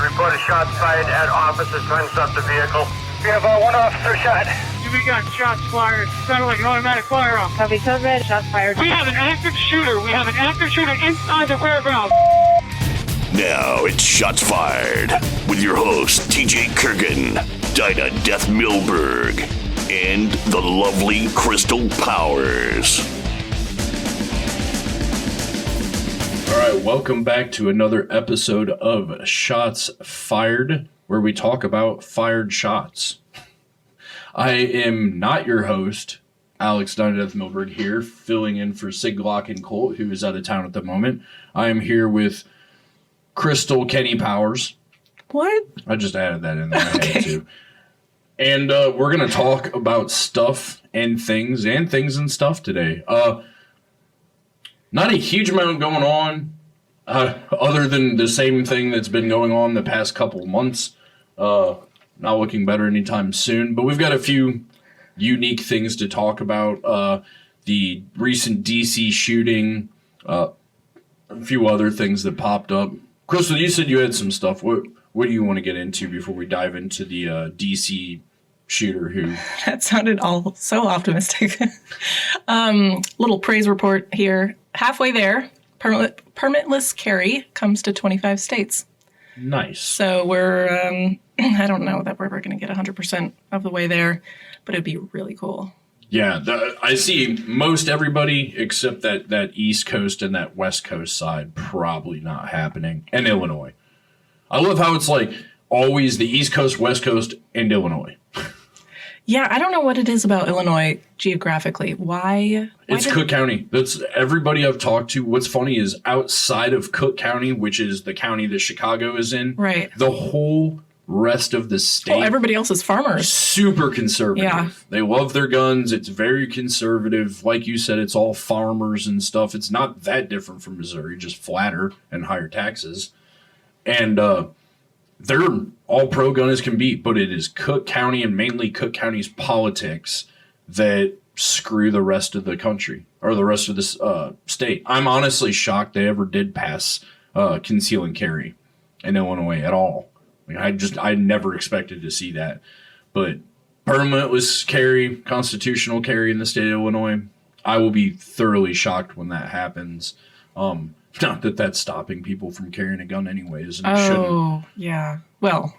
Report a shot fired at officers trying to stop the vehicle. We have one officer shot. We got shots fired. Sounded like an automatic firearm. Copy, code red, shots fired. We have an active shooter. We have an active shooter inside the warehouse. Now it's Shots Fired with your hosts TJ Kurgan, Dinah Death Milberg, and the lovely Krystal Powers. All right, welcome back to another episode of Shots Fired, where we talk about fired shots. I am not your host, Alex Dinah Death Milberg here, filling in for Sig Glock and Colt, who is out of town at the moment. I am here with Krystal Kenny Powers. What? I just added that in there. I had to. And we're going to talk about stuff and things and stuff today. Not a huge amount going on, other than the same thing that's been going on the past couple months. Not looking better anytime soon, but we've got a few unique things to talk about. The recent DC shooting, a few other things that popped up. Krystal, you said you had some stuff. What do you want to get into before we dive into the DC shooter who... That sounded all so optimistic. Little praise report here. Halfway there, permitless carry comes to 25 states. Nice. So we're, I don't know that we're ever going to get 100% of the way there, but it'd be really cool. Yeah, I see most everybody except that East Coast and that West Coast side probably not happening, and Illinois. I love how it's like always the East Coast, West Coast, and Illinois. Yeah, I don't know what it is about Illinois geographically. Why it's Cook County. That's everybody I've talked to. What's funny is outside of Cook County, which is the county that Chicago is in, right? The whole rest of the state. Oh, everybody else is farmers. Super conservative. Yeah. They love their guns. It's very conservative. Like you said, it's all farmers and stuff. It's not that different from Missouri, just flatter and higher taxes. And they're all pro-gun as can be, but it is Cook County and mainly Cook County's politics that screw the rest of the country or the rest of this state. I'm honestly shocked they ever did pass conceal and carry in Illinois at all. I never expected to see that. But permitless carry, constitutional carry in the state of Illinois, I will be thoroughly shocked when that happens. Not that that's stopping people from carrying a gun anyways, and it shouldn't. Oh, yeah. Well,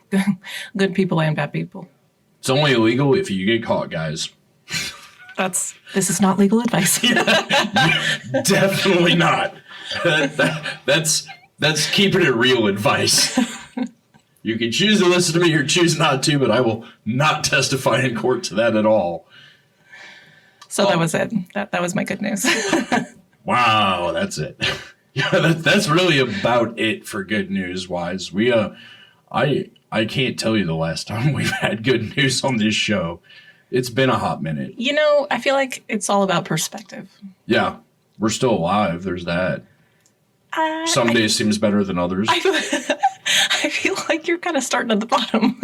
good people and bad people. It's only illegal if you get caught, guys. This is not legal advice. Definitely not. That's keeping it real advice. You can choose to listen to me or choose not to, but I will not testify in court to that at all. So that was it. That was my good news. Wow, that's it. Yeah, that's really about it for good news wise. I can't tell you the last time we've had good news on this show. It's been a hot minute. You know, I feel like it's all about perspective. Yeah, we're still alive. There's that. Some days seems better than others. I feel like you're kind of starting at the bottom.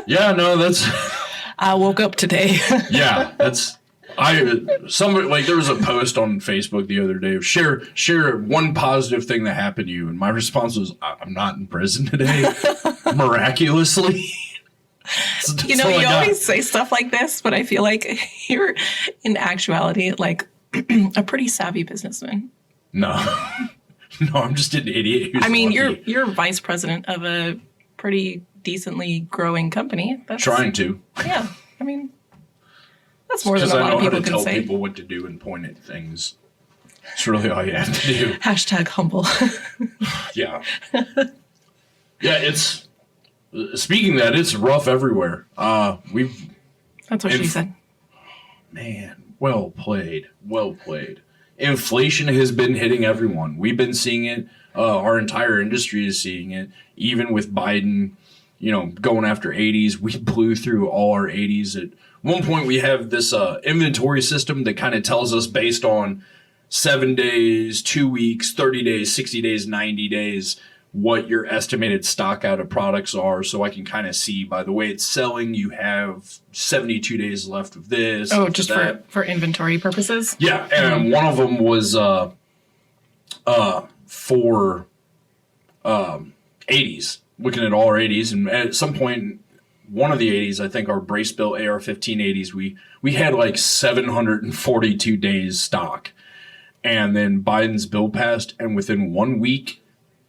Yeah, no, that's... I woke up today. Yeah, that's... Somebody, like, there was a post on Facebook the other day of share one positive thing that happened to you, and my response was, I'm not in prison today, miraculously. You know, you always say stuff like this, but I feel like you're, in actuality, like a pretty savvy businessman. No, I'm just an idiot. I mean, you're vice president of a pretty decently growing company. Trying to. Yeah, I mean... That's more than a lot of people can say. Because I know how to tell people what to do and point at things. It's really all you have to do. Hashtag humble. Yeah. Yeah, it's... Speaking of that, it's rough everywhere. That's what she said. Man, well played. Well played. Inflation has been hitting everyone. We've been seeing it. Our entire industry is seeing it. Even with Biden, going after 80s, we blew through all our 80s at one point. We have this inventory system that kind of tells us based on 7 days, 2 weeks, 30 days, 60 days, 90 days, what your estimated stock out of products are. So I can kind of see by the way it's selling, you have 72 days left of this. Oh, just for inventory purposes? Yeah. And one of them was for 80s. looking at all our 80s, and at some point, one of the 80s, I think our brace built AR-15 80s, we had like 742 days stock. And then Biden's bill passed, and within 1 week,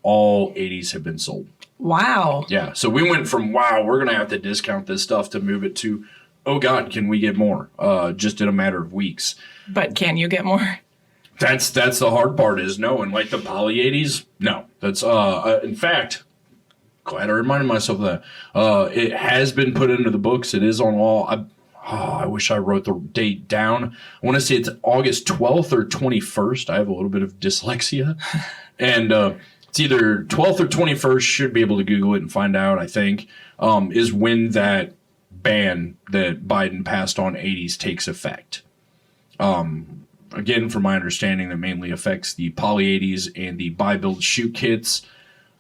all 80s have been sold. Wow. Yeah. So we went from, wow, we're going to have to discount this stuff to move it to, oh, God, can we get more? Just in a matter of weeks. But can you get more? That's the hard part is no. And like the poly 80s, no. That's, in fact, glad I reminded myself of that. It has been put into the books. It is on law. I wish I wrote the date down. I want to say it's August 12th or 21st. I have a little bit of dyslexia. And it's either 12th or 21st. Should be able to Google it and find out, I think, is when that ban that Biden passed on 80s takes effect. Again, from my understanding, that mainly affects the poly 80s and the buy, build, shoot kits.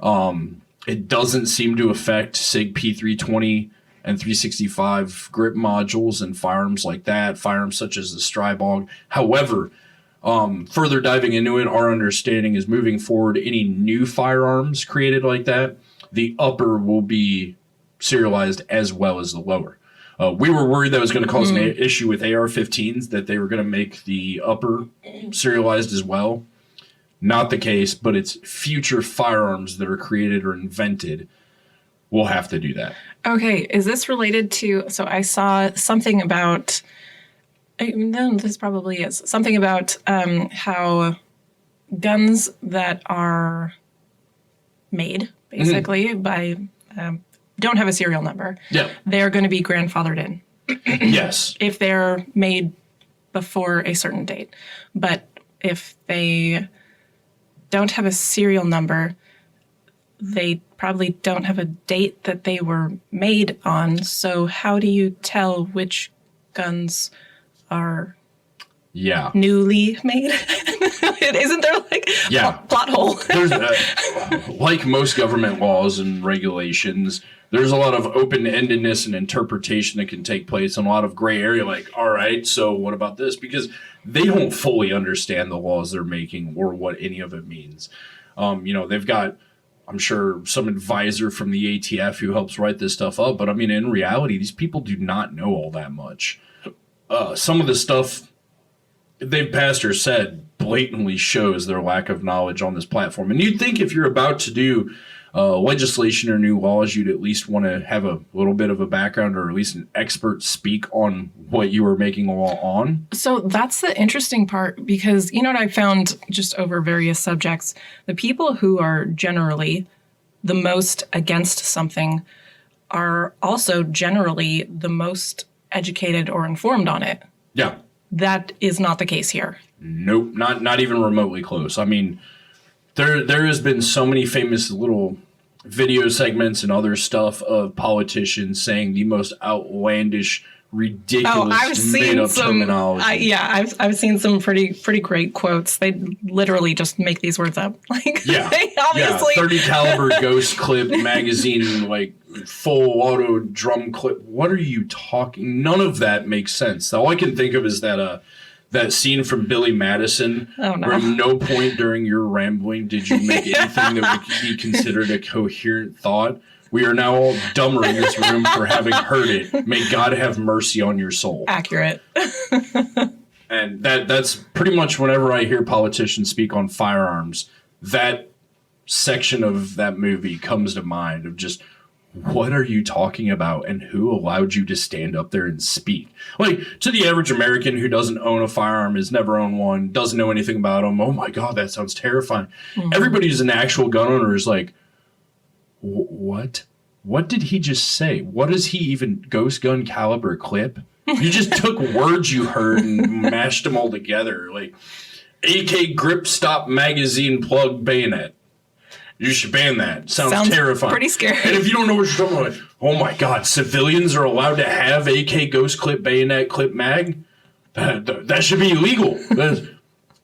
It doesn't seem to affect SIG P320 and 365 grip modules and firearms like that, firearms such as the Strybog. However, further diving into it, our understanding is moving forward, any new firearms created like that, the upper will be serialized as well as the lower. We were worried that was going to cause an issue with AR-15s, that they were going to make the upper serialized as well. Not the case, but it's future firearms that are created or invented will have to do that. Okay, is this related to, so I saw something about, no, this probably is, something about how guns that are made, basically, by, don't have a serial number. Yeah. They're going to be grandfathered in. Yes. If they're made before a certain date. But if they don't have a serial number, they probably don't have a date that they were made on. So how do you tell which guns are newly made? Isn't there like a plot hole? There's like most government laws and regulations, there's a lot of open-endedness and interpretation that can take place and a lot of gray area, like, all right, so what about this? Because they don't fully understand the laws they're making or what any of it means. They've got, I'm sure, some advisor from the ATF who helps write this stuff up. But, I mean, in reality, these people do not know all that much. Some of the stuff they've passed or said blatantly shows their lack of knowledge on this platform. And you'd think if you're about to do legislation or new laws, you'd at least want to have a little bit of a background or at least an expert speak on what you were making a law on. So that's the interesting part, because you know what I found just over various subjects? The people who are generally the most against something are also generally the most educated or informed on it. Yeah. That is not the case here. Nope, not even remotely close. I mean, there has been so many famous little video segments and other stuff of politicians saying the most outlandish, ridiculous, made-up terminology. I've seen some pretty great quotes. They literally just make these words up. Like, they obviously 30 caliber ghost clip magazine, like full auto drum clip. What are you talking? None of that makes sense. All I can think of is that scene from Billy Madison, where at no point during your rambling did you make anything that would be considered a coherent thought. We are now all dumber in this room for having heard it. May God have mercy on your soul. Accurate. And that's pretty much whenever I hear politicians speak on firearms, that section of that movie comes to mind of just, what are you talking about and who allowed you to stand up there and speak? Like, to the average American who doesn't own a firearm, has never owned one, doesn't know anything about them, oh my God, that sounds terrifying. Mm-hmm. Everybody who's an actual gun owner is like, what? What did he just say? What is he even, ghost gun caliber clip? You just took words you heard and mashed them all together. Like, AK grip stop magazine plug bayonet. You should ban that. Sounds terrifying. Pretty scary. And if you don't know what you're talking about, like, oh my God, civilians are allowed to have AK ghost clip bayonet clip mag? That should be illegal.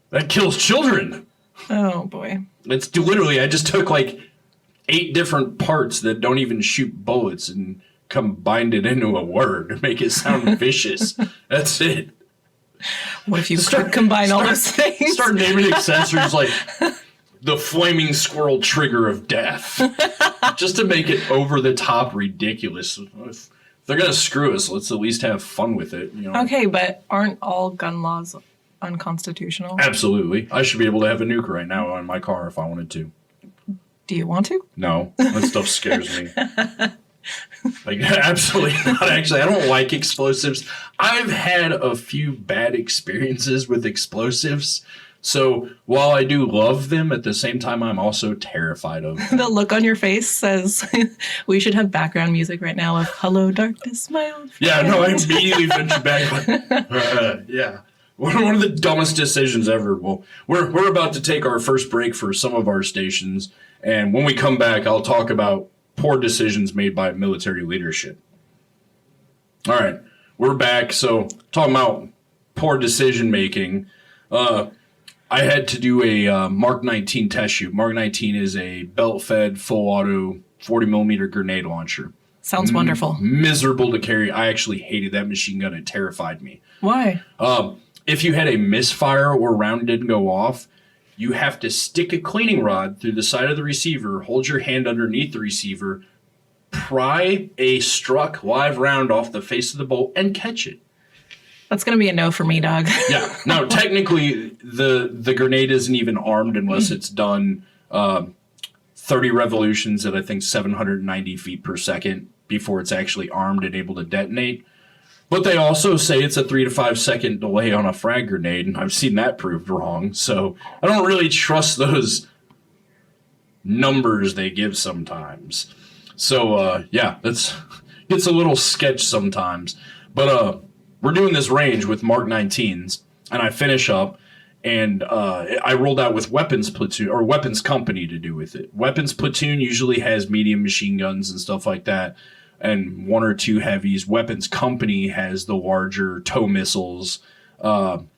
That kills children. Oh boy. It's literally, I just took like 8 different parts that don't even shoot bullets and combined it into a word to make it sound vicious. That's it. What if you combine all those things? Start naming accessories like the flaming squirrel trigger of death, just to make it over the top ridiculous. If they're gonna screw us, let's at least have fun with it. You know? Okay, but aren't all gun laws unconstitutional? Absolutely, I should be able to have a nuke right now on my car if I wanted to. Do you want to? No, that stuff scares me. Like, absolutely not. Actually, I don't like explosives. I've had a few bad experiences with explosives. So while I do love them, at the same time, I'm also terrified of them. The look on your face says we should have background music right now of "Hello, Darkness, my old friend." Yeah, no, I immediately venture back. Yeah. One of the dumbest decisions ever. Well, we're about to take our first break for some of our stations. And when we come back, I'll talk about poor decisions made by military leadership. All right, we're back. So talking about poor decision making, I had to do a Mark 19 test shoot. Mark 19 is a belt-fed, full-auto 40-millimeter grenade launcher. Sounds wonderful. Miserable to carry. I actually hated that machine gun. It terrified me. Why? If you had a misfire or round didn't go off, you have to stick a cleaning rod through the side of the receiver, hold your hand underneath the receiver, pry a struck live round off the face of the bolt, and catch it. That's going to be a no for me, dog. Yeah. No, technically, the grenade isn't even armed unless it's done 30 revolutions at, I think, 790 feet per second before it's actually armed and able to detonate. But they also say it's a 3 to 5 second delay on a frag grenade, and I've seen that proved wrong. So I don't really trust those numbers they give sometimes. So, yeah, that's gets a little sketch sometimes. But we're doing this range with Mark 19s, and I finish up, and I rolled out with weapons platoon or weapons company to do with it. Weapons platoon usually has medium machine guns and stuff like that, and 1 or 2 heavies. Weapons company has the larger tow missiles, M250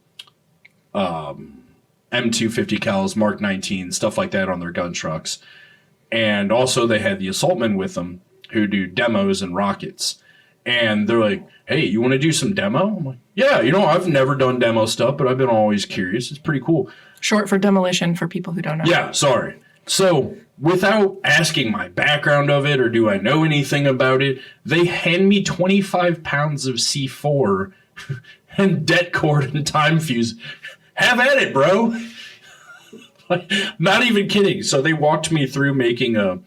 cals, Mark 19, stuff like that on their gun trucks. And also they had the assaultmen with them who do demos and rockets. And they're like, hey, you want to do some demo? I'm like, yeah, I've never done demo stuff, but I've been always curious. It's pretty cool. Short for demolition for people who don't know. Yeah, sorry. So without asking my background of it or do I know anything about it, they hand me 25 pounds of C4 and det cord and time fuse. Have at it, bro. Not even kidding. So they walked me through making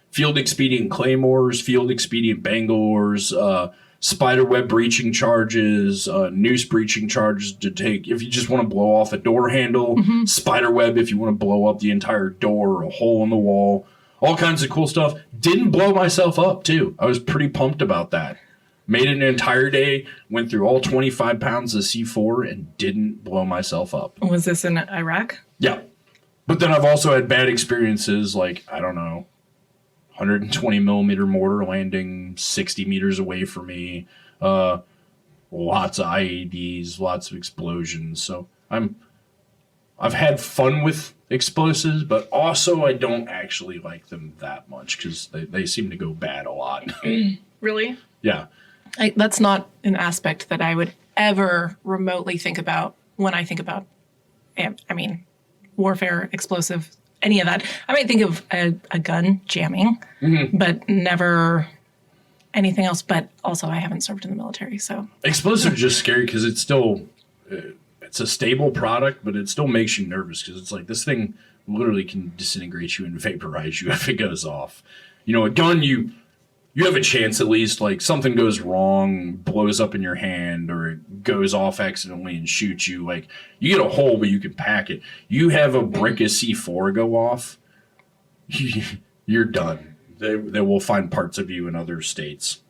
field expedient claymores, field expedient bangalores, spiderweb breaching charges, noose breaching charges to take if you just want to blow off a door handle, spiderweb if you want to blow up the entire door or a hole in the wall, all kinds of cool stuff. Didn't blow myself up, too. I was pretty pumped about that. Made it an entire day, went through all 25 pounds of C4 and didn't blow myself up. Was this in Iraq? Yeah. But then I've also had bad experiences like, I don't know, 120 millimeter mortar landing 60 meters away from me. Lots of IEDs, lots of explosions. So I've had fun with explosives, but also I don't actually like them that much because they seem to go bad a lot. Really? Yeah. That's not an aspect that I would ever remotely think about when I think about, warfare, explosive, any of that. I might think of a gun jamming, but never anything else. But also, I haven't served in the military, so. Explosives are just scary because it's still, it's a stable product, but it still makes you nervous because it's like this thing literally can disintegrate you and vaporize you if it goes off. A gun, you have a chance at least, like something goes wrong, blows up in your hand, or it goes off accidentally and shoots you. Like you get a hole, but you can pack it. You have a brick of C4 go off, you're done. They will find parts of you in other states.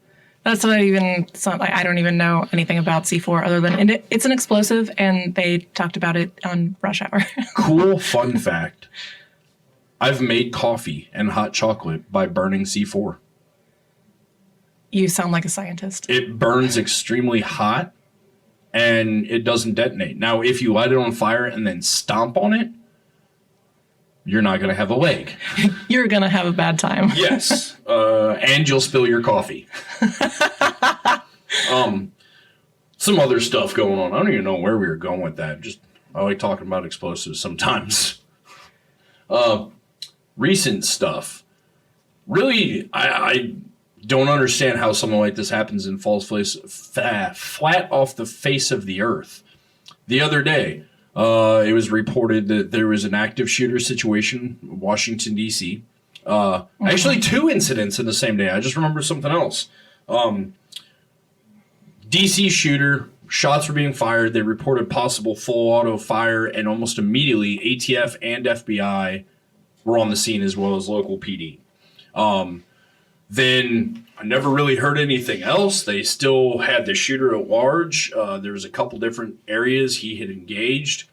That's not even, I don't even know anything about C4 other than it's an explosive, and they talked about it on Rush Hour. Cool fun fact. I've made coffee and hot chocolate by burning C4. You sound like a scientist. It burns extremely hot, and it doesn't detonate. Now, if you light it on fire and then stomp on it, you're not going to have a leg. You're going to have a bad time. Yes. And you'll spill your coffee. Some other stuff going on. I don't even know where we were going with that. I like talking about explosives sometimes. Recent stuff. Really, I don't understand how something like this happens and falls flat off the face of the earth. The other day, it was reported that there was an active shooter situation in Washington, D.C. Actually, 2 incidents in the same day. I just remember something else. D.C. shooter, shots were being fired. They reported possible full auto fire, and almost immediately, ATF and FBI were on the scene as well as local PD. Then I never really heard anything else. They still had the shooter at large. There was a couple different areas he had engaged.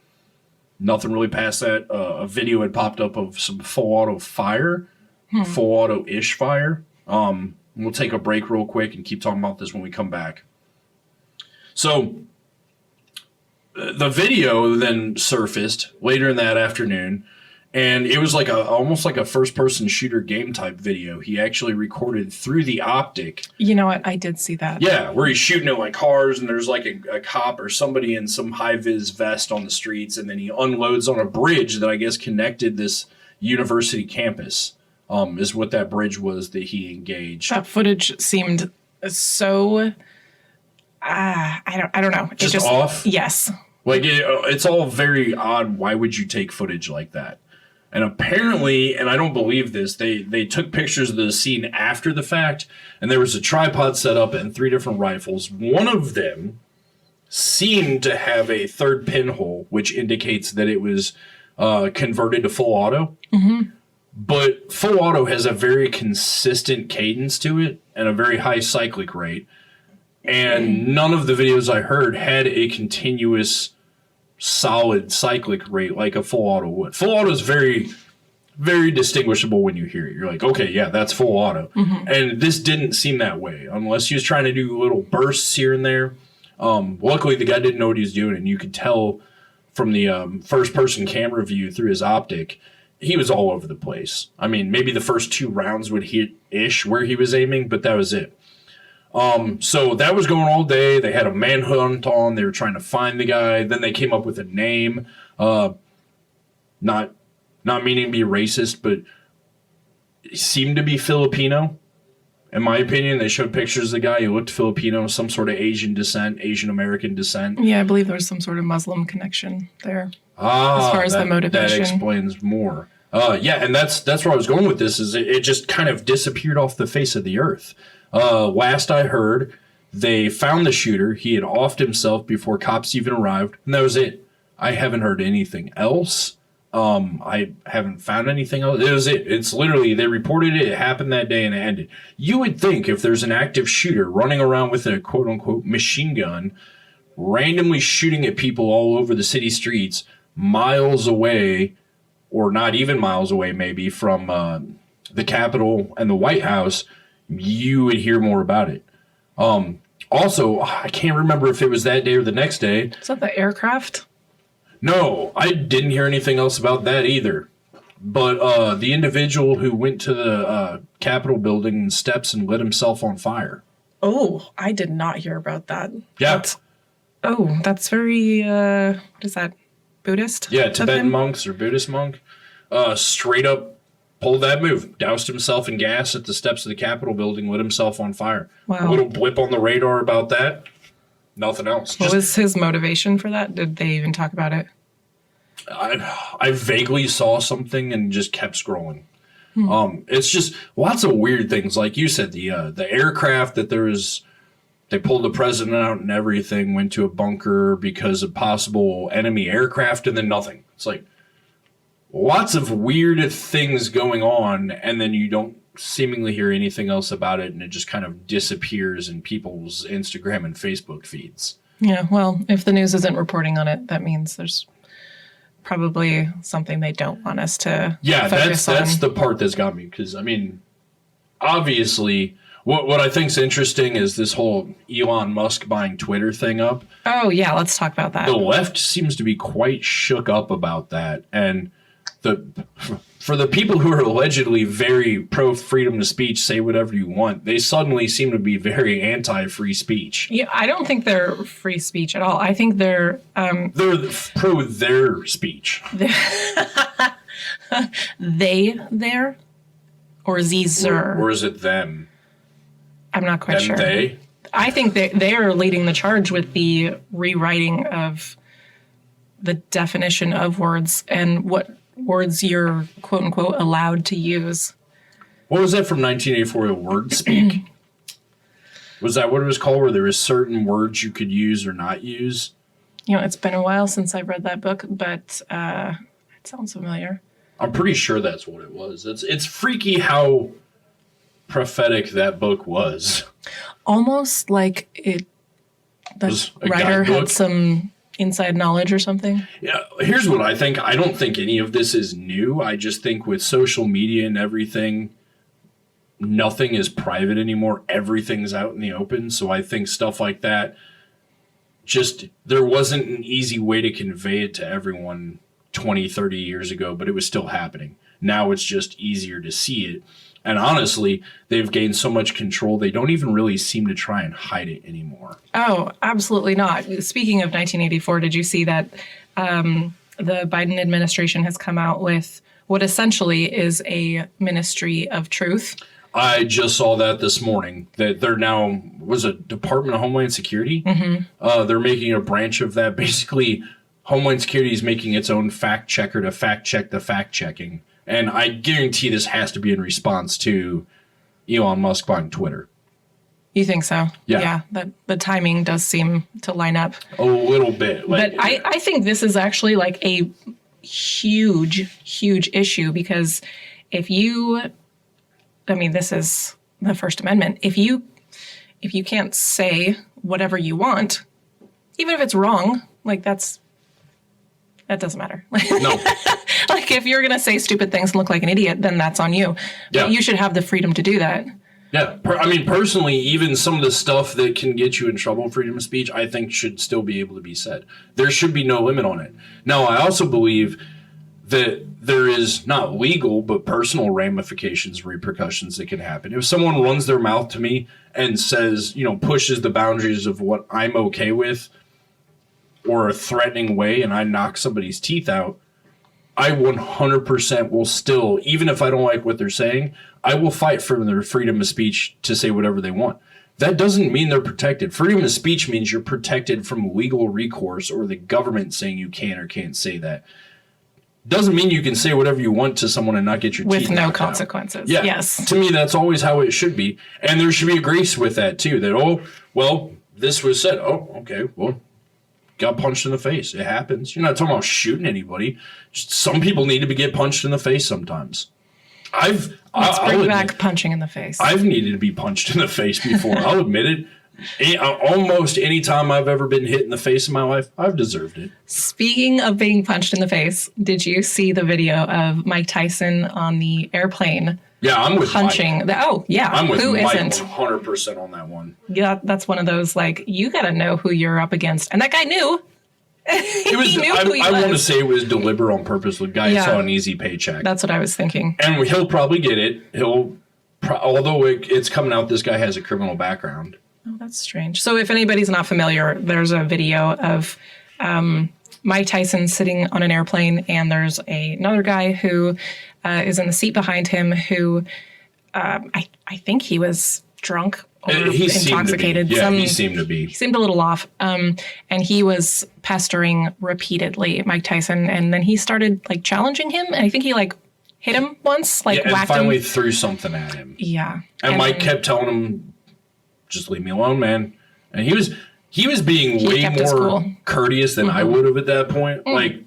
Nothing really past that. A video had popped up of some full auto fire, full auto-ish fire. We'll take a break real quick and keep talking about this when we come back. So the video then surfaced later in that afternoon. And it was like almost like a first-person shooter game type video. He actually recorded through the optic. You know what? I did see that. Yeah, where he's shooting at like cars, and there's like a cop or somebody in some high-vis vest on the streets, and then he unloads on a bridge that I guess connected this university campus. Is what that bridge was that he engaged. That footage seemed so. I don't know. Just off. Yes. Like it's all very odd. Why would you take footage like that? And apparently, and I don't believe this, they took pictures of the scene after the fact, and there was a tripod set up and 3 different rifles. One of them seemed to have a third pinhole, which indicates that it was converted to full auto. Mm-hmm. But full auto has a very consistent cadence to it and a very high cyclic rate. And none of the videos I heard had a continuous solid cyclic rate like a full auto would. Full auto is very, very distinguishable when you hear it. You're like, okay, yeah, that's full auto. Mm-hmm. And this didn't seem that way, unless he was trying to do little bursts here and there. Luckily, the guy didn't know what he was doing, and you could tell from the first-person camera view through his optic, he was all over the place. I mean, maybe the first 2 rounds would hit-ish where he was aiming, but that was it. So that was going all day. They had a manhunt on. They were trying to find the guy. Then they came up with a name. Not meaning to be racist, but he seemed to be Filipino. In my opinion, they showed pictures of the guy. He looked Filipino, some sort of Asian descent, Asian American descent. Yeah, I believe there was some sort of Muslim connection there. As far as the motivation. That explains more. Yeah, and that's where I was going with this. Is it just kind of disappeared off the face of the earth. Last I heard, they found the shooter. He had offed himself before cops even arrived, and that was it. I haven't heard anything else. I haven't found anything else. It was it. It's literally, they reported it. It happened that day and it ended. You would think if there's an active shooter running around with a quote-unquote machine gun, randomly shooting at people all over the city streets, miles away, or not even miles away maybe, from the Capitol and the White House, you would hear more about it. Also, I can't remember if it was that day or the next day. Is that the aircraft? No, I didn't hear anything else about that either. But the individual who went to the Capitol building steps and lit himself on fire. Oh, I did not hear about that. Yeah. That's very, what is that, Buddhist? Yeah, Tibetan monks or Buddhist monk. Straight up pulled that move. Doused himself in gas at the steps of the Capitol building, lit himself on fire. Wow. A little blip on the radar about that. Nothing else. What was his motivation for that? Did they even talk about it? I vaguely saw something and just kept scrolling. It's just lots of weird things. Like you said, the aircraft that there was, they pulled the president out and everything, went to a bunker because of possible enemy aircraft, and then nothing. It's like lots of weird things going on, and then you don't seemingly hear anything else about it, and it just kind of disappears in people's Instagram and Facebook feeds. Yeah, well, if the news isn't reporting on it, that means there's probably something they don't want us to focus on. That's the part that's got me, because, I mean, obviously, what I think's interesting is this whole Elon Musk buying Twitter thing up. Oh, yeah, let's talk about that. The left seems to be quite shook up about that, and for the people who are allegedly very pro-freedom of speech, say whatever you want, they suddenly seem to be very anti-free speech. Yeah, I don't think they're free speech at all. I think they're pro their speech. They there? Or Zer? Or is it them? I'm not quite sure. They? I think they are leading the charge with the rewriting of the definition of words and what words you're, quote unquote, allowed to use. What was that from 1984? Word speak? Was that what it was called, where there was certain words you could use or not use? It's been a while since I've read that book, but it sounds familiar. I'm pretty sure that's what it was. It's freaky how prophetic that book was. Almost like the writer had some inside knowledge or something. Yeah, here's what I think. I don't think any of this is new. I just think with social media and everything, nothing is private anymore. Everything's out in the open. So I think stuff like that, just there wasn't an easy way to convey it to everyone 20, 30 years ago, but it was still happening. Now it's just easier to see it. And honestly, they've gained so much control, they don't even really seem to try and hide it anymore. Oh, absolutely not. Speaking of 1984, did you see that the Biden administration has come out with what essentially is a ministry of truth? I just saw that this morning, that they're now, was it Department of Homeland Security? Mm-hmm. They're making a branch of that. Basically, Homeland Security is making its own fact checker to fact check the fact checking. And I guarantee this has to be in response to Elon Musk buying Twitter. You think so? Yeah. The timing does seem to line up. A little bit. But I think this is actually like a huge, huge issue, because this is the First Amendment. If you can't say whatever you want, even if it's wrong, like that doesn't matter. No. Like if you're going to say stupid things and look like an idiot, then that's on you. Yeah. But you should have the freedom to do that. Yeah. Personally, even some of the stuff that can get you in trouble, freedom of speech, I think should still be able to be said. There should be no limit on it. Now, I also believe that there is not legal, but personal ramifications, repercussions that can happen. If someone runs their mouth to me and says, pushes the boundaries of what I'm okay with, or a threatening way, and I knock somebody's teeth out, I 100% will still, even if I don't like what they're saying, I will fight for their freedom of speech to say whatever they want. That doesn't mean they're protected. Freedom of speech means you're protected from legal recourse or the government saying you can or can't say that. Doesn't mean you can say whatever you want to someone and not get your teeth knocked out. With no consequences. Yeah. Yes. To me, that's always how it should be. And there should be a grace with that, too. That, this was said. Oh, okay, well, got punched in the face. It happens. You're not talking about shooting anybody. Just some people need to get punched in the face sometimes. Let's bring back punching in the face. I've needed to be punched in the face before. I'll admit it. Almost any time I've ever been hit in the face in my life, I've deserved it. Speaking of being punched in the face, did you see the video of Mike Tyson on the airplane? Yeah, I'm with punching. Mike. I'm with who Mike isn't? 100% on that one. Yeah, that's one of those, like, you got to know who you're up against. And that guy knew. He knew who he was. I want to say it was deliberate on purpose. The guy saw an easy paycheck. That's what I was thinking. And he'll probably get it. Although it's coming out, this guy has a criminal background. Oh, that's strange. So if anybody's not familiar, there's a video of Mike Tyson sitting on an airplane, and there's another guy who is in the seat behind him who I think he was drunk or intoxicated. He seemed to be. He seemed a little off. And he was pestering repeatedly Mike Tyson, and then he started like challenging him, and I think he hit him once, whacked him. And finally threw something at him. Yeah. And Mike kept telling him, just leave me alone, man. And he was being way more courteous than I would have at that point. I'm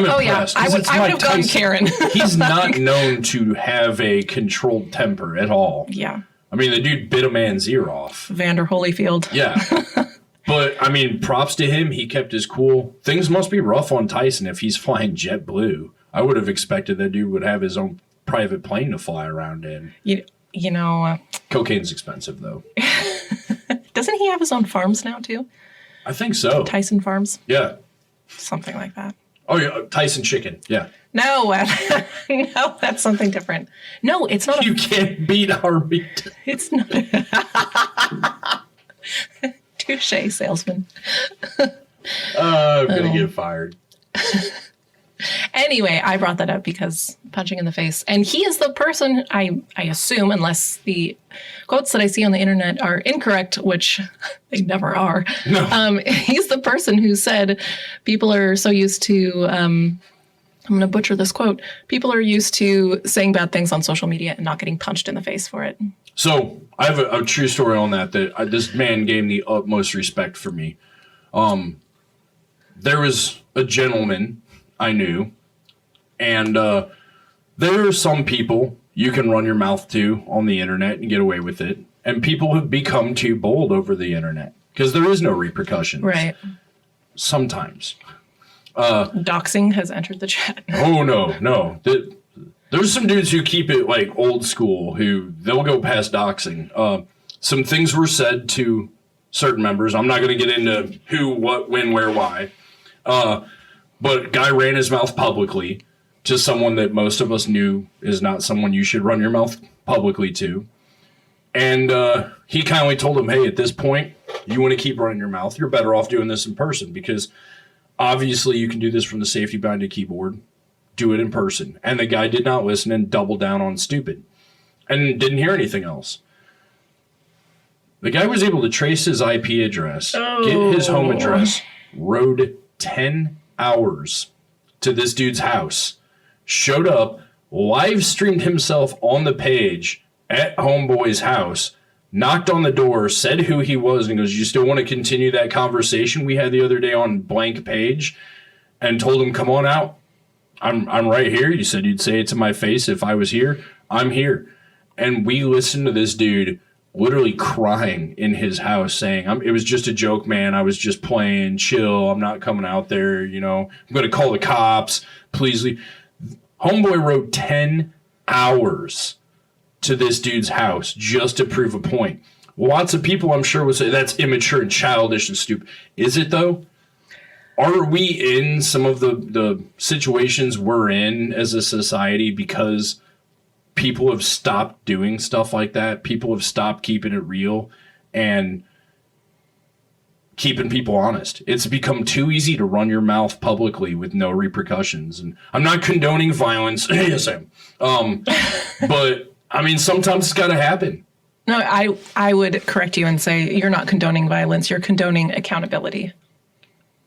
impressed. I would have gone Karen. He's not known to have a controlled temper at all. Yeah. The dude bit a man's ear off. Vander Holyfield. Yeah. But, props to him. He kept his cool. Things must be rough on Tyson if he's flying JetBlue. I would have expected that dude would have his own private plane to fly around in. You know. Cocaine's expensive, though. Doesn't he have his own farms now, too? I think so. Tyson Farms? Yeah. Something like that. Oh, yeah. Tyson Chicken. Yeah. No, no, that's something different. No, it's not. You can't beat our meat. It's not. Touche, salesman. I'm going to get fired. Anyway, I brought that up because punching in the face. And he is the person, I assume, unless the quotes that I see on the internet are incorrect, which they never are. No. He's the person who said people are so used to, I'm going to butcher this quote, people are used to saying bad things on social media and not getting punched in the face for it. So I have a true story on that this man gave the utmost respect for me. There was a gentleman I knew, and there are some people you can run your mouth to on the internet and get away with it, and people have become too bold over the internet because there is no repercussions. Right. Sometimes. Doxing has entered the chat. Oh, no. There's some dudes who keep it like old school who they'll go past doxing. Some things were said to certain members. I'm not going to get into who, what, when, where, why. But guy ran his mouth publicly to someone that most of us knew is not someone you should run your mouth publicly to. And he kindly told him, hey, at this point, you want to keep running your mouth. You're better off doing this in person because obviously you can do this from the safety behind a keyboard. Do it in person. And the guy did not listen and doubled down on stupid and didn't hear anything else. The guy was able to trace his IP address, get his home address, rode 10 hours to this dude's house, showed up, live streamed himself on the page at homeboy's house, knocked on the door, said who he was, and goes, you still want to continue that conversation we had the other day on blank page? And told him, come on out. I'm right here. You said you'd say it to my face if I was here. I'm here. And we listened to this dude literally crying in his house saying, it was just a joke, man. I was just playing, chill. I'm not coming out there. I'm going to call the cops. Please leave. Homeboy rode 10 hours to this dude's house just to prove a point. Lots of people, I'm sure, would say that's immature and childish and stupid. Is it, though? Are we in some of the situations we're in as a society because people have stopped doing stuff like that? People have stopped keeping it real and keeping people honest. It's become too easy to run your mouth publicly with no repercussions. And I'm not condoning violence. Yes, I am. But, I mean, sometimes it's got to happen. No, I would correct you and say you're not condoning violence. You're condoning accountability.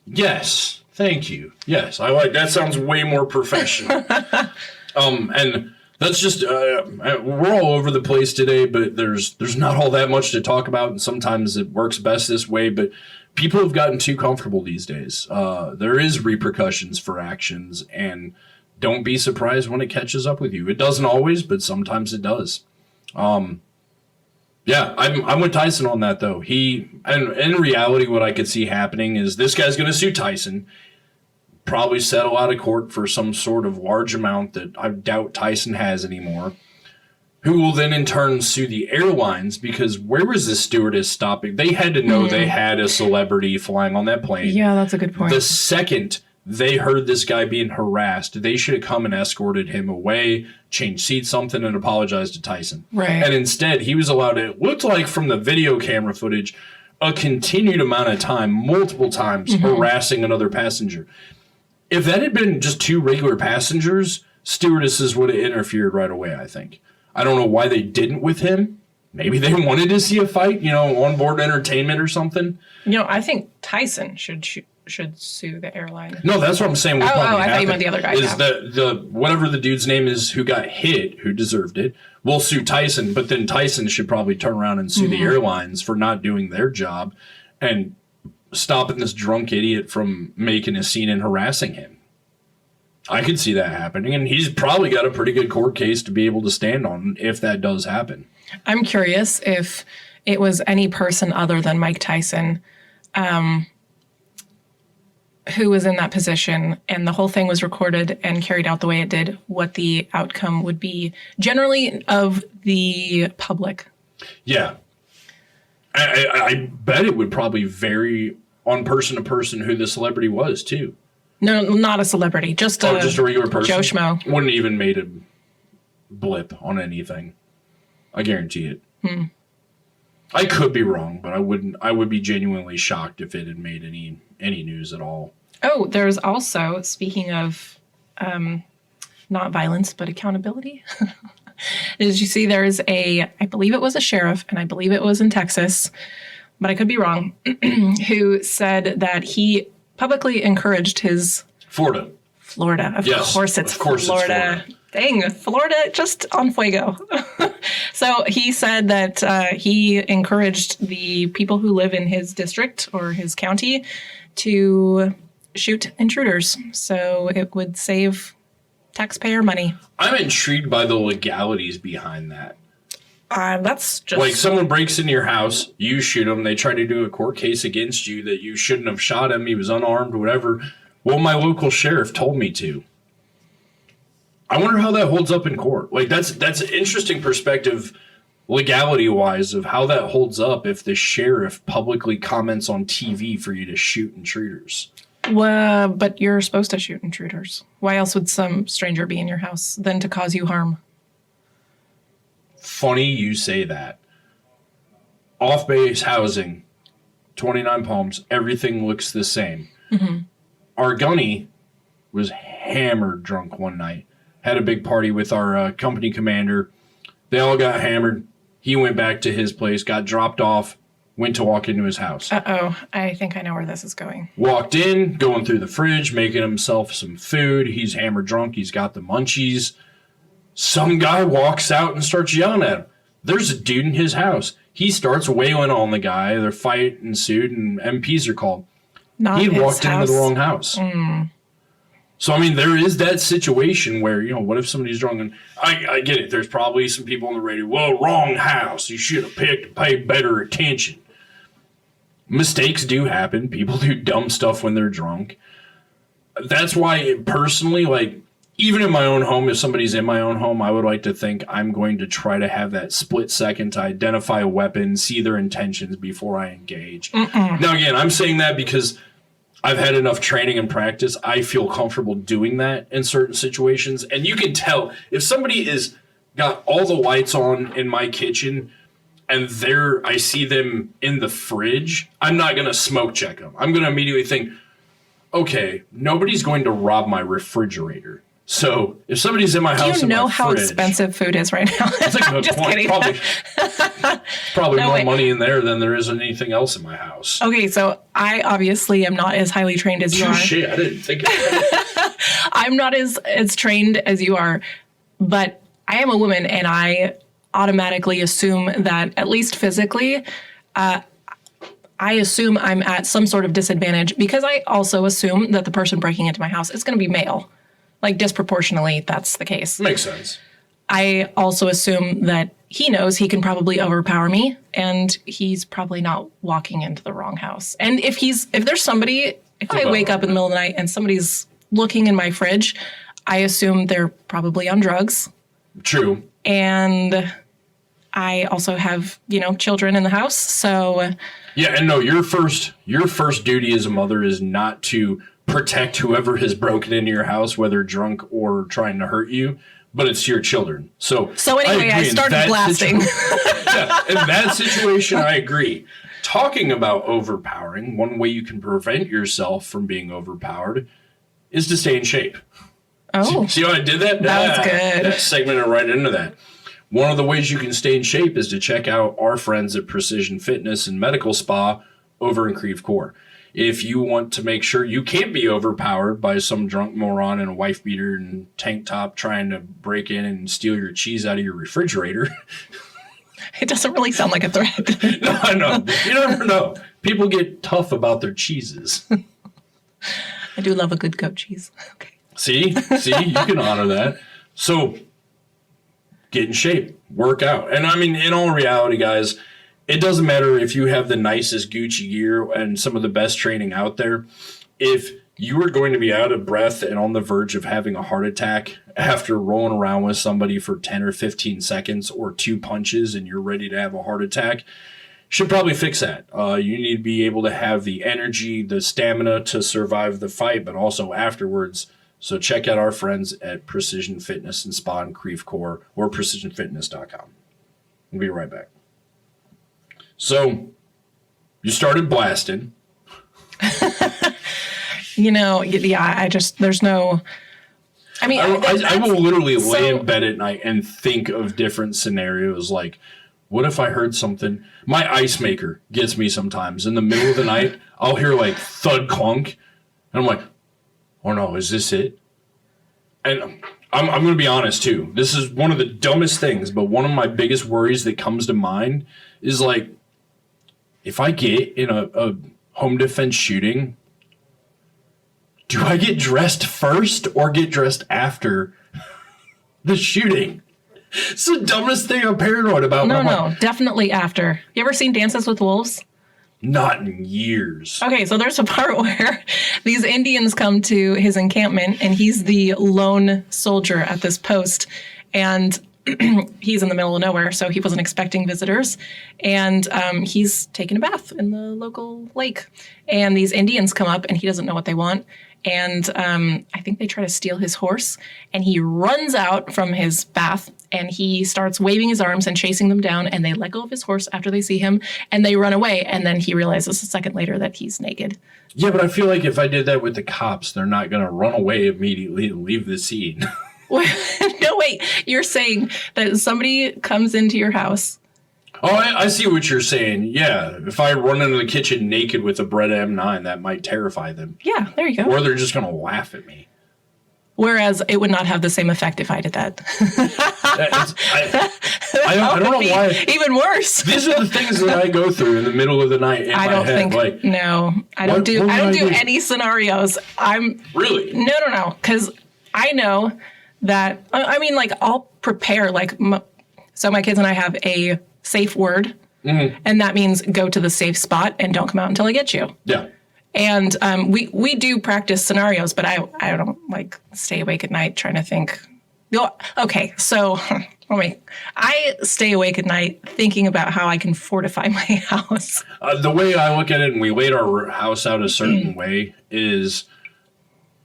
Yes, thank you. Yes, I like that. Sounds way more professional. And that's just we're all over the place today, but there's not all that much to talk about, and sometimes it works best this way. But people have gotten too comfortable these days. There is repercussions for actions, and don't be surprised when it catches up with you. It doesn't always, but sometimes it does. Yeah, I'm with Tyson on that, though. And in reality, what I could see happening is this guy's going to sue Tyson, probably settle out of court for some sort of large amount that I doubt Tyson has anymore, who will then in turn sue the airlines because where was this stewardess stopping? They had to know they had a celebrity flying on that plane. Yeah, that's a good point. The second they heard this guy being harassed, they should have come and escorted him away, changed seats, something, and apologized to Tyson. Right. And instead, he was allowed to, it looked like from the video camera footage, a continued amount of time, multiple times, harassing another passenger. If that had been just two regular passengers, stewardesses would have interfered right away, I think. I don't know why they didn't with him. Maybe they wanted to see a fight, onboard entertainment or something. I think Tyson should sue the airline. No, that's what I'm saying. I thought you meant the other guy. Is the whatever the dude's name is who got hit, who deserved it, will sue Tyson, but then Tyson should probably turn around and sue the airlines for not doing their job and stopping this drunk idiot from making a scene and harassing him. I could see that happening, and he's probably got a pretty good court case to be able to stand on if that does happen. I'm curious if it was any person other than Mike Tyson who was in that position and the whole thing was recorded and carried out the way it did, what the outcome would be generally of the public. Yeah. I bet it would probably vary on person to person who the celebrity was, too. No, not a celebrity. Just a regular person. Joe Schmo. Wouldn't even made a blip on anything. I guarantee it. I could be wrong, but I would be genuinely shocked if it had made any news at all. Oh, there's also, speaking of not violence, but accountability. Did you see there's I believe it was a sheriff, and I believe it was in Texas, but I could be wrong, who said that he publicly encouraged his... Florida. Of course it's Florida. Dang, Florida just on fuego. So he said that he encouraged the people who live in his district or his county to shoot intruders. So it would save taxpayer money. I'm intrigued by the legalities behind that. That's just... Like, someone breaks into your house, you shoot them, they try to do a court case against you that you shouldn't have shot him, he was unarmed, whatever. Well, my local sheriff told me to. I wonder how that holds up in court. Like, that's an interesting perspective, legality-wise, of how that holds up if the sheriff publicly comments on TV for you to shoot intruders. Well, but you're supposed to shoot intruders. Why else would some stranger be in your house than to cause you harm? Funny you say that. Off-base housing, 29 Palms, everything looks the same. Mm-hmm. Our gunny was hammered drunk one night. Had a big party with our company commander. They all got hammered. He went back to his place, got dropped off, went to walk into his house. Uh-oh, I think I know where this is going. Walked in, going through the fridge, making himself some food. He's hammered drunk. He's got the munchies. Some guy walks out and starts yelling at him. There's a dude in his house. He starts wailing on the guy. Their fight ensued, and MPs are called. He'd walked into the wrong house. Mm. So, I mean, there is that situation where, you know, what if somebody's drunk? And I get it. There's probably some people on the radio, well, wrong house. You should have picked and paid better attention. Mistakes do happen. People do dumb stuff when they're drunk. That's why, personally, like, even in my own home, if somebody's in my own home, I would like to think I'm going to try to have that split second to identify a weapon, see their intentions before I engage. Now, again, I'm saying that because I've had enough training and practice. I feel comfortable doing that in certain situations. And you can tell if somebody is got all the lights on in my kitchen and I see them in the fridge, I'm not going to smoke check them. I'm going to immediately think, okay, nobody's going to rob my refrigerator. So if somebody's in my house, do you know how expensive food is right now? That's a good point. Probably more money in there than there is in anything else in my house. Okay, so I obviously am not as highly trained as you are. Shit, I didn't think of that. I'm not as trained as you are, but I am a woman, and I automatically assume that, at least physically, I assume I'm at some sort of disadvantage because I also assume that the person breaking into my house is going to be male. Like, disproportionately, that's the case. Makes sense. I also assume that he knows he can probably overpower me, and he's probably not walking into the wrong house. And if there's somebody, if I wake up in the middle of the night and somebody's looking in my fridge, I assume they're probably on drugs. True. And I also have, children in the house, so... Yeah, and no, your first duty as a mother is not to protect whoever has broken into your house, whether drunk or trying to hurt you, but it's your children. So anyway, I started blasting. Yeah, in that situation, I agree. Talking about overpowering, one way you can prevent yourself from being overpowered is to stay in shape. Oh. See how I did that? That was good. That segmented right into that. One of the ways you can stay in shape is to check out our friends at Precision Fitness and Medical Spa over in Creve Coeur. If you want to make sure you can't be overpowered by some drunk moron in a wife beater and tank top trying to break in and steal your cheese out of your refrigerator. It doesn't really sound like a threat. No, I know. You never know. People get tough about their cheeses. I do love a good goat cheese. Okay. See, you can honor that. So get in shape, work out. And I mean, in all reality, guys, it doesn't matter if you have the nicest Gucci gear and some of the best training out there. If you are going to be out of breath and on the verge of having a heart attack after rolling around with somebody for 10 or 15 seconds or 2 punches and you're ready to have a heart attack, should probably fix that. You need to be able to have the energy, the stamina to survive the fight, but also afterwards. So check out our friends at Precision Fitness and Spa in Creve Coeur or precisionfitness.com. We'll be right back. So, you started blasting. Yeah, there's no... I mean, I will literally lay so- in bed at night and think of different scenarios. Like, what if I heard something? My ice maker gets me sometimes. In the middle of the night, I'll hear like thud clunk. And I'm like, oh no, is this it? And I'm going to be honest too. This is one of the dumbest things, but one of my biggest worries that comes to mind is like, if I get in a home defense shooting, do I get dressed first or get dressed after the shooting? It's the dumbest thing I'm paranoid about. No, definitely after. You ever seen Dances with Wolves? Not in years. Okay, so there's a part where these Indians come to his encampment, and he's the lone soldier at this post, and he's in the middle of nowhere, so he wasn't expecting visitors, and he's taking a bath in the local lake, and these Indians come up, and he doesn't know what they want, and I think they try to steal his horse, and he runs out from his bath, and he starts waving his arms and chasing them down, and they let go of his horse after they see him, and they run away, and then he realizes a second later that he's naked. Yeah, but I feel like if I did that with the cops, they're not going to run away immediately and leave the scene. No, wait, you're saying that somebody comes into your house. Oh, I see what you're saying. Yeah, if I run into the kitchen naked with a Beretta M9, that might terrify them. Yeah, there you go. Or they're just going to laugh at me. Whereas it would not have the same effect if I did that. I don't know why. Even worse. These are the things that I go through in the middle of the night in my head. Like, no, I don't do any scenarios. Really? No, because I know that, I mean, like, I'll prepare, like, so my kids and I have a safe word, and that means go to the safe spot and don't come out until I get you. Yeah. And we do practice scenarios, but I don't like stay awake at night trying to think. Okay, so I stay awake at night thinking about how I can fortify my house. The way I look at it, and we laid our house out a certain way, is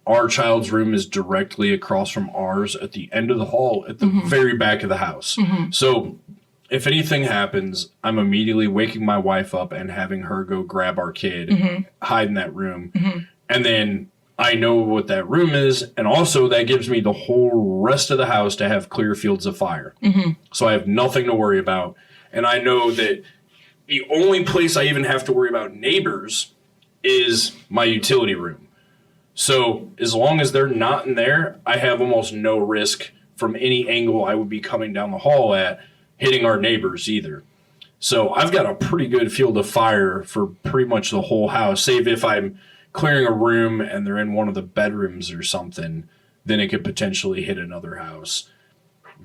our child's room is directly across from ours at the end of the hall at the very back of the house. So if anything happens, I'm immediately waking my wife up and having her go grab our kid, hide in that room. And then I know what that room is. And also that gives me the whole rest of the house to have clear fields of fire. So I have nothing to worry about. And I know that the only place I even have to worry about neighbors is my utility room. So as long as they're not in there, I have almost no risk from any angle I would be coming down the hall at hitting our neighbors either. So I've got a pretty good field of fire for pretty much the whole house, save if I'm clearing a room and they're in one of the bedrooms or something, then it could potentially hit another house.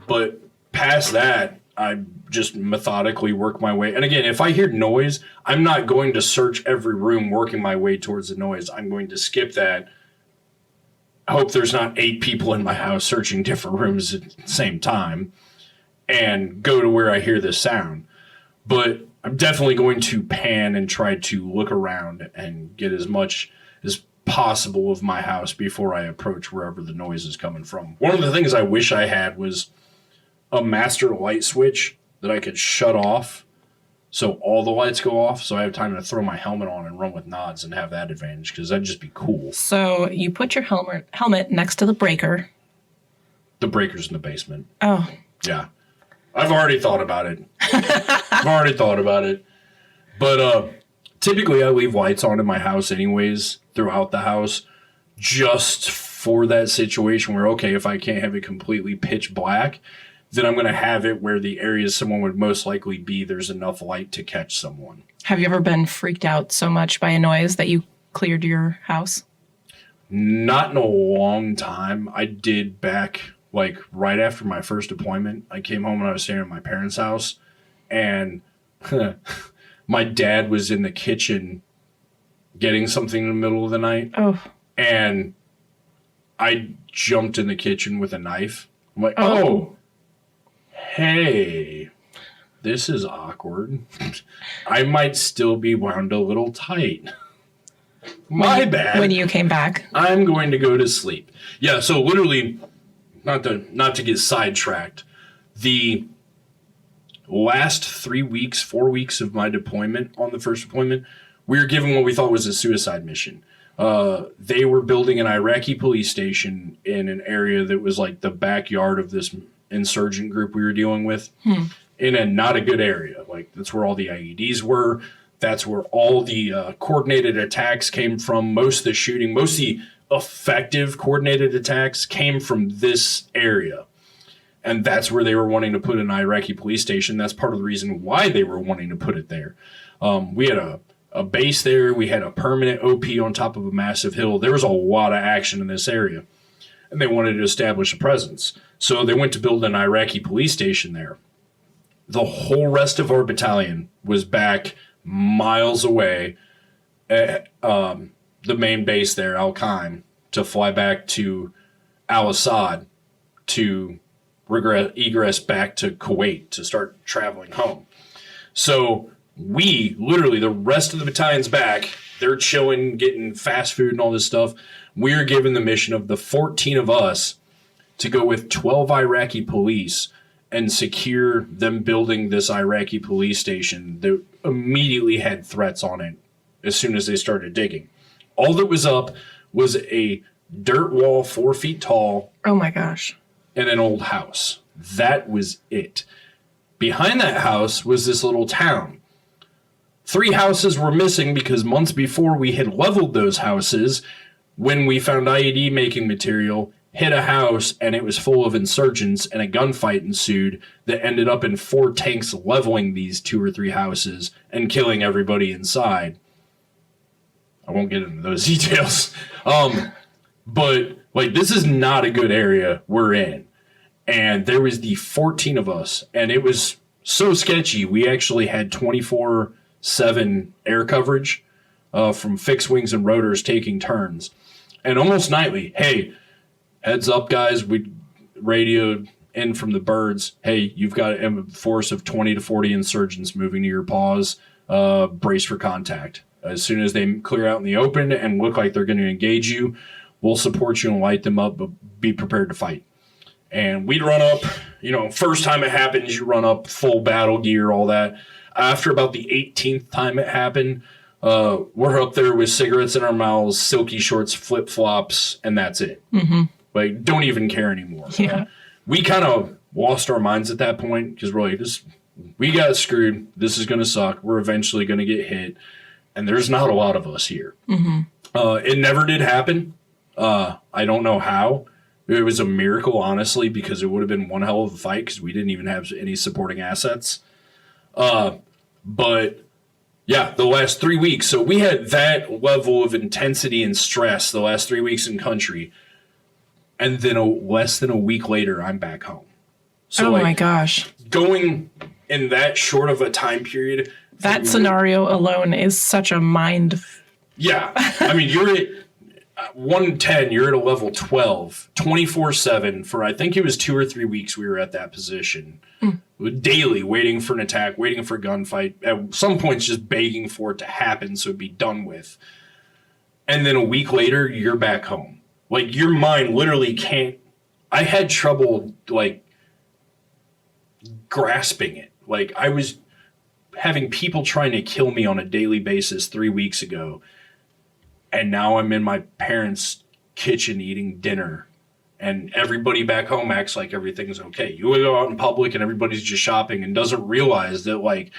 But past that, I just methodically work my way. And again, if I hear noise, I'm not going to search every room working my way towards the noise. I'm going to skip that. I hope there's not 8 people in my house searching different rooms at the same time, and go to where I hear this sound. But I'm definitely going to pan and try to look around and get as much as possible of my house before I approach wherever the noise is coming from. One of the things I wish I had was a master light switch that I could shut off so all the lights go off, so I have time to throw my helmet on and run with nods and have that advantage, because that'd just be cool. So you put your helmet next to the breaker. The breaker's in the basement. Oh. Yeah. I've already thought about it. But typically I leave lights on in my house anyways, throughout the house, just for that situation where, okay, if I can't have it completely pitch black, then I'm going to have it where the areas someone would most likely be, there's enough light to catch someone. Have you ever been freaked out so much by a noise that you cleared your house? Not in a long time. I did back, like, right after my first deployment. I came home and I was staying at my parents' house, and my dad was in the kitchen getting something in the middle of the night. Oh. And I jumped in the kitchen with a knife. I'm like, oh. Hey, this is awkward. I might still be wound a little tight. My bad. When you came back. I'm going to go to sleep. Yeah, so literally, not to get sidetracked, the last 4 weeks of my deployment, on the first deployment, we were given what we thought was a suicide mission. They were building an Iraqi police station in an area that was like the backyard of this insurgent group we were dealing with in a not a good area. Like that's where all the IEDs were. That's where all the coordinated attacks came from. Most of the shooting, most of the effective coordinated attacks came from this area. And that's where they were wanting to put an Iraqi police station. That's part of the reason why they were wanting to put it there. We had a base there. We had a permanent OP on top of a massive hill. There was a lot of action in this area. And they wanted to establish a presence. So they went to build an Iraqi police station there. The whole rest of our battalion was back miles away at the main base there, Al-Qaim, to fly back to Al-Assad to egress back to Kuwait to start traveling home. So we, literally, the rest of the battalion's back. They're chilling, getting fast food and all this stuff. We're given the mission of the 14 of us to go with 12 Iraqi police and secure them building this Iraqi police station that immediately had threats on it as soon as they started digging. All that was up was a dirt wall 4 feet tall. Oh my gosh. And an old house. That was it. Behind that house was this little town. 3 houses were missing because months before we had leveled those houses when we found IED making material, hit a house, and it was full of insurgents, and a gunfight ensued that ended up in 4 tanks leveling these 2 or 3 houses and killing everybody inside. I won't get into those details. But like, this is not a good area we're in. And there was the 14 of us, and it was so sketchy. We actually had 24/7 air coverage from fixed wings and rotors taking turns. And almost nightly, hey, heads up, guys, we radioed in from the birds. Hey, you've got a force of 20 to 40 insurgents moving to your pause. Brace for contact. As soon as they clear out in the open and look like they're going to engage you, we'll support you and light them up, but be prepared to fight. And we'd run up, first time it happens, you run up full battle gear, all that. After about the 18th time it happened, we're up there with cigarettes in our mouths, silky shorts, flip-flops, and that's it. Mm-hmm. Like, don't even care anymore. Yeah. We kind of lost our minds at that point because we're like, we got screwed. This is going to suck. We're eventually going to get hit. And there's not a lot of us here. Mm-hmm. It never did happen. I don't know how. It was a miracle, honestly, because it would have been one hell of a fight because we didn't even have any supporting assets. But yeah, the last 3 weeks. So we had that level of intensity and stress the last 3 weeks in country. And then less than a week later, I'm back home. So my gosh. Going in that short of a time period. That scenario alone is such a mind. Yeah. I mean, you're at 110, you're at a level 12, 24/7 for, I think it was 2 or 3 weeks we were at that position. Daily, waiting for an attack, waiting for a gunfight. At some points, just begging for it to happen so it'd be done with. And then a week later, you're back home. Like, your mind literally can't. I had trouble, like, grasping it. Like, I was having people trying to kill me on a daily basis 3 weeks ago. And now I'm in my parents' kitchen eating dinner. And everybody back home acts like everything's okay. You go out in public and everybody's just shopping and doesn't realize that, like,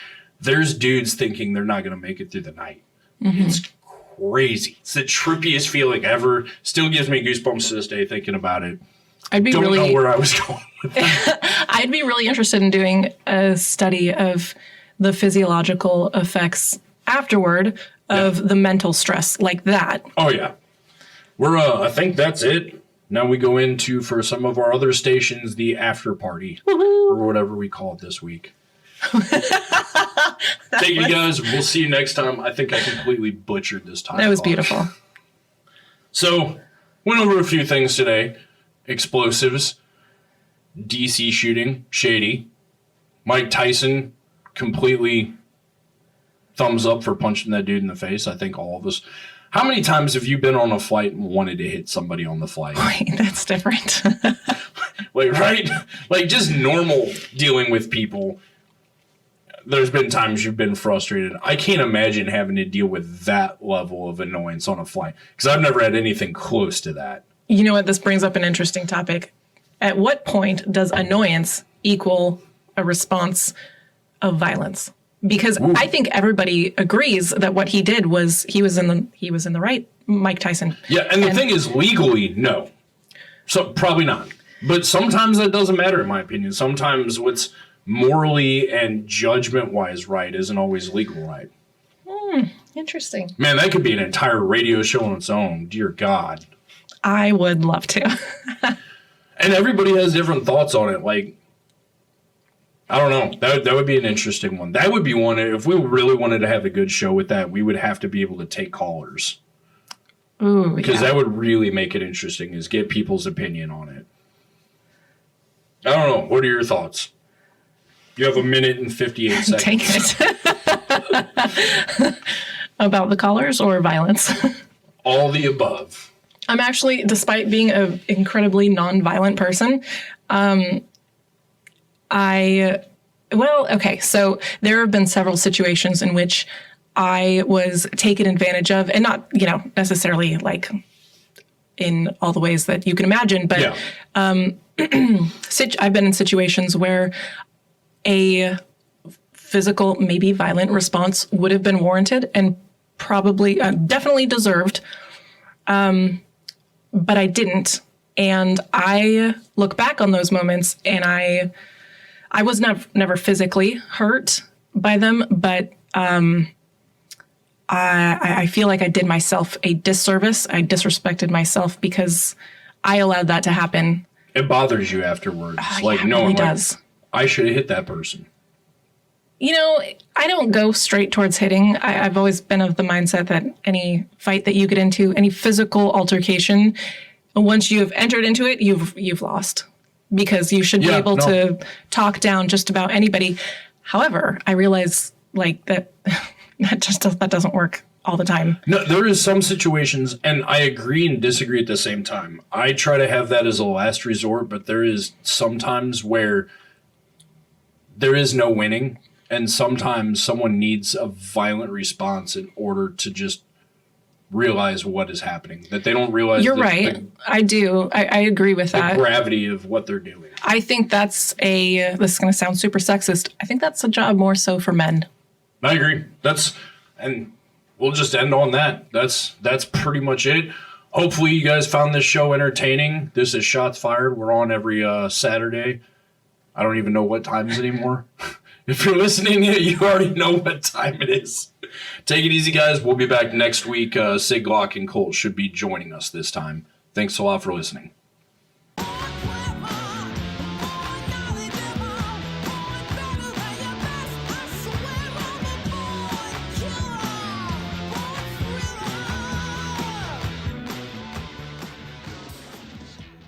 there's dudes thinking they're not going to make it through the night. Mm-hmm. It's crazy. It's the trippiest feeling ever. Still gives me goosebumps to this day thinking about it. Don't know where I was going with that. I'd be really interested in doing a study of the physiological effects afterward of the mental stress like that. Oh, yeah. We're, I think that's it. Now we go into, for some of our other stations, the after party. Woo-hoo. Or whatever we call it this week. Thank you, guys. We'll see you next time. I think I completely butchered this time. That was beautiful. So, went over a few things today. Explosives. DC shooting. Shady. Mike Tyson completely thumbs up for punching that dude in the face. I think all of us. How many times have you been on a flight and wanted to hit somebody on the flight? Wait, that's different. Like, right? Like, just normal dealing with people. there's been times you've been frustrated. I can't imagine having to deal with that level of annoyance on a flight because I've never had anything close to that. You know what? This brings up an interesting topic. At what point does annoyance equal a response of violence? Because I think everybody agrees that what he did was he was in the right, Mike Tyson. Yeah, and the thing is, legally, no. So probably not. But sometimes that doesn't matter, in my opinion. Sometimes what's morally and judgment-wise right isn't always legal right. Interesting. Man, that could be an entire radio show on its own. Dear God. I would love to. And everybody has different thoughts on it. Like, I don't know. That would be an interesting one. That would be one. If we really wanted to have a good show with that, we would have to be able to take callers. Ooh, because that would really make it interesting, is get people's opinion on it. I don't know. What are your thoughts? You have 1 minute and 58 seconds. Take it. About the callers or violence? All the above. I'm actually, despite being an incredibly nonviolent person, so there have been several situations in which I was taken advantage of, and not, necessarily like in all the ways that you can imagine, but I've been in situations where a physical, maybe violent response would have been warranted and probably definitely deserved. But I didn't. And I look back on those moments and I was never physically hurt by them, but I feel like I did myself a disservice. I disrespected myself because I allowed that to happen. It bothers you afterwards. Like, yeah, no, it really does. I should have hit that person. I don't go straight towards hitting. I've always been of the mindset that any fight that you get into, any physical altercation, once you have entered into it, you've lost, because you should be able to talk down just about anybody. However, I realize like that that doesn't work all the time. No, there is some situations, and I agree and disagree at the same time. I try to have that as a last resort, but there is sometimes where there is no winning. And sometimes someone needs a violent response in order to just realize what is happening. That they don't realize. You're right. I do. I agree with that. The gravity of what they're doing. I think this is going to sound super sexist. I think that's a job more so for men. I agree. And we'll just end on that. That's pretty much it. Hopefully you guys found this show entertaining. This is Shots Fired. We're on every Saturday. I don't even know what times anymore. If you're listening, you already know what time it is. Take it easy, guys. We'll be back next week. Sig, Glock, and Colt should be joining us this time. Thanks a lot for listening.